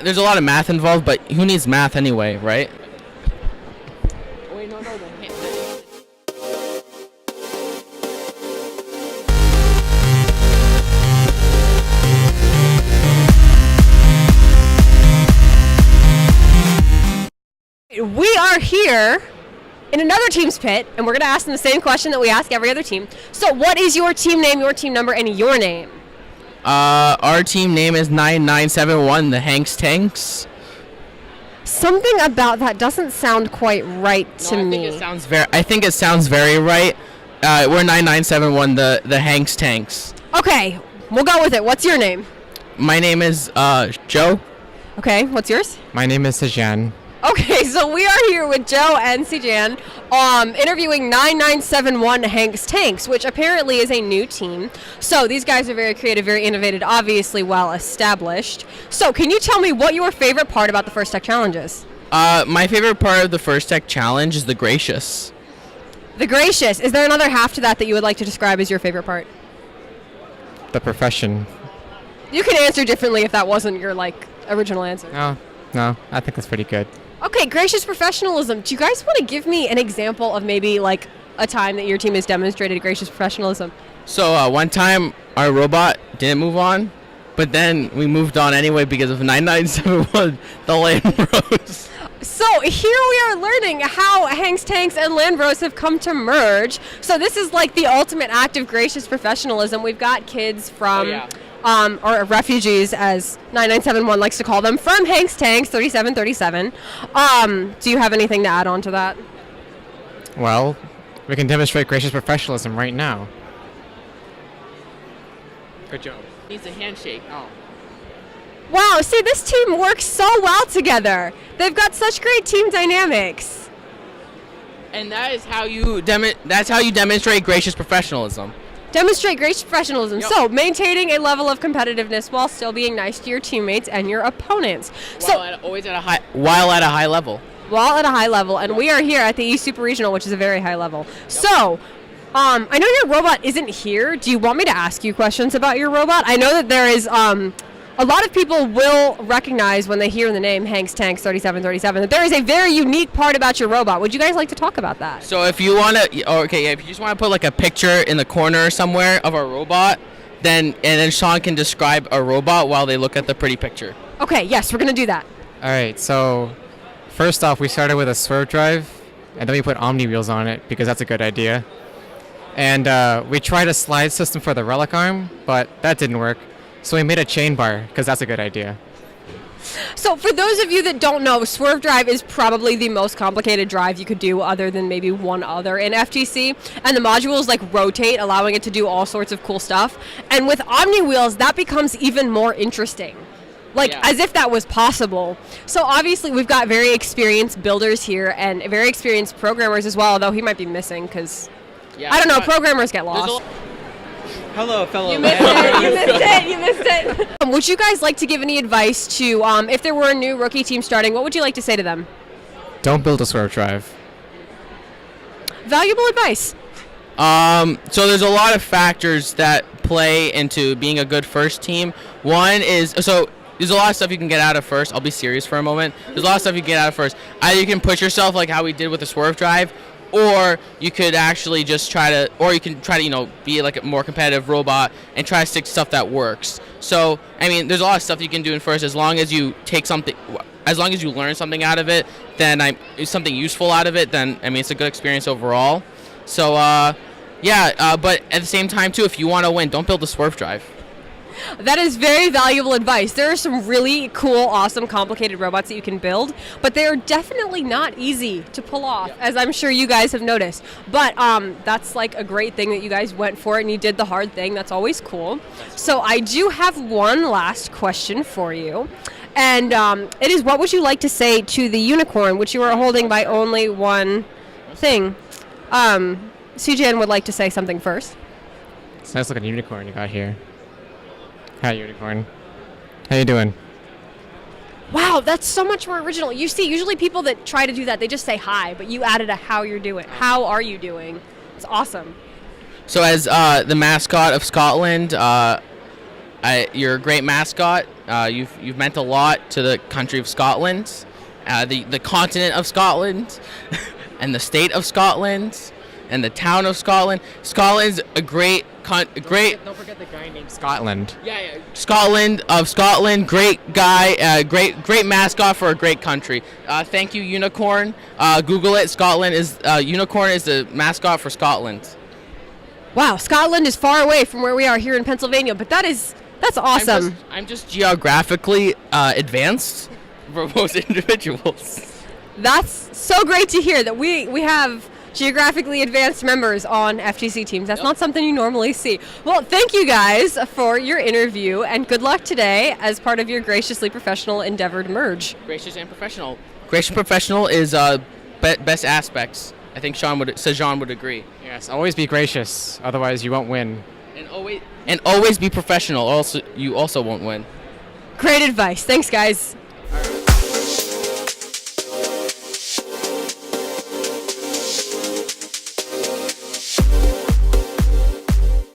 there's a lot of math involved, but who needs math anyway, right? We are here in another team's pit, and we're going to ask them the same question that we ask every other team. So what is your team name, your team number, and your name? Our team name is 9971, the Hanks Tanks. Something about that doesn't sound quite right to me. I think it sounds very right. We're 9971, the Hanks Tanks. Okay, we'll go with it. What's your name? My name is Joe. Okay, what's yours? My name is Sajan. Okay, so we are here with Joe and Sijan interviewing 9971 Hanks Tanks, which apparently is a new team. So these guys are very creative, very innovative, obviously well established. So can you tell me what your favorite part about the First Tech Challenge is? My favorite part of the First Tech Challenge is the Gracious. The Gracious. Is there another half to that that you would like to describe as your favorite part? The profession. You can answer differently if that wasn't your original answer. No, I think that's pretty good. Okay, gracious professionalism. Do you guys want to give me an example of maybe a time that your team has demonstrated gracious professionalism? So one time our robot didn't move on, but then we moved on anyway because of 9971, the Land. So here we are learning how Hanks Tanks and Land Bros have come to merge. So this is like the ultimate act of gracious professionalism. We've got kids from... or refugees, as 9971 likes to call them, from Hanks Tanks 3737. Do you have anything to add on to that? Well, we can demonstrate gracious professionalism right now. Good job. Needs a handshake. Oh. Wow, see, this team works so well together. They've got such great team dynamics. And that is how you demonstrate gracious professionalism. Demonstrate gracious professionalism. Yep. So, maintaining a level of competitiveness while still being nice to your teammates and your opponents. While at a high level. While at a high level, and we are here at the East Super Regional, which is a very high level. Yep. So, I know your robot isn't here. Do you want me to ask you questions about your robot? I know that there is a lot of people will recognize when they hear the name Hanks Tanks 3737 that there is a very unique part about your robot. Would you guys like to talk about that? So if you want to, if you just want to put a picture in the corner somewhere of our robot, then Sean can describe a robot while they look at the pretty picture. Okay, yes, we're going to do that. All right, so first off, we started with a swerve drive, and then we put Omni wheels on it because that's a good idea. And we tried a slide system for the relic arm, but that didn't work. So we made a chain bar, because that's a good idea. So for those of you that don't know, Swerve Drive is probably the most complicated drive you could do other than maybe one other in FTC. And the modules rotate, allowing it to do all sorts of cool stuff. And with Omni Wheels, that becomes even more interesting. As if that was possible. So obviously we've got very experienced builders here and very experienced programmers as well, although he might be missing because, I don't know, programmers get lost. Hello, fellow. You missed it. Would you guys like to give any advice to, if there were a new rookie team starting, what would you like to say to them? Don't build a swerve drive. Valuable advice. So there's a lot of factors that play into being a good first team. One is, there's a lot of stuff you can get out of first. I'll be serious for a moment. There's a lot of stuff you can get out of first. Either you can push yourself like how we did with the swerve drive, or you could actually just be a more competitive robot and try to stick to stuff that works. So, there's a lot of stuff you can do in first as long as you learn something out of it, then something useful out of it, then, it's a good experience overall. So, but at the same time, too, if you want to win, don't build a swerve drive. That is very valuable advice. There are some really cool, awesome, complicated robots that you can build, but they are definitely not easy to pull off, as I'm sure you guys have noticed. But that's a great thing that you guys went for it and you did the hard thing. That's always cool. So I do have one last question for you. And it is, what would you like to say to the unicorn, which you are holding by only one thing? CJN would like to say something first. It's nice looking unicorn you got here. Hi, unicorn. How you doing? Wow, that's so much more original. You see, usually people that try to do that, they just say hi, but you added a how you're doing. How are you doing? It's awesome. So as the mascot of Scotland, You're a great mascot. You've meant a lot to the country of Scotland, the continent of Scotland, and the state of Scotland, and the town of Scotland. Scotland's a great. Don't forget the guy named Scotland. Yeah. Scotland, great guy, great mascot for a great country. Thank you, Unicorn. Google it. Unicorn is the mascot for Scotland. Wow, Scotland is far away from where we are here in Pennsylvania, but that's awesome. I'm just geographically advanced for most individuals. That's so great to hear that we have geographically advanced members on FTC teams. That's not something you normally see. Well, thank you guys for your interview, and good luck today as part of your graciously professional endeavor to merge. Gracious and professional. Gracious professional is best aspects. I think Jean would agree. Yes, always be gracious, otherwise you won't win. And always be professional, or else you also won't win. Great advice. Thanks, guys.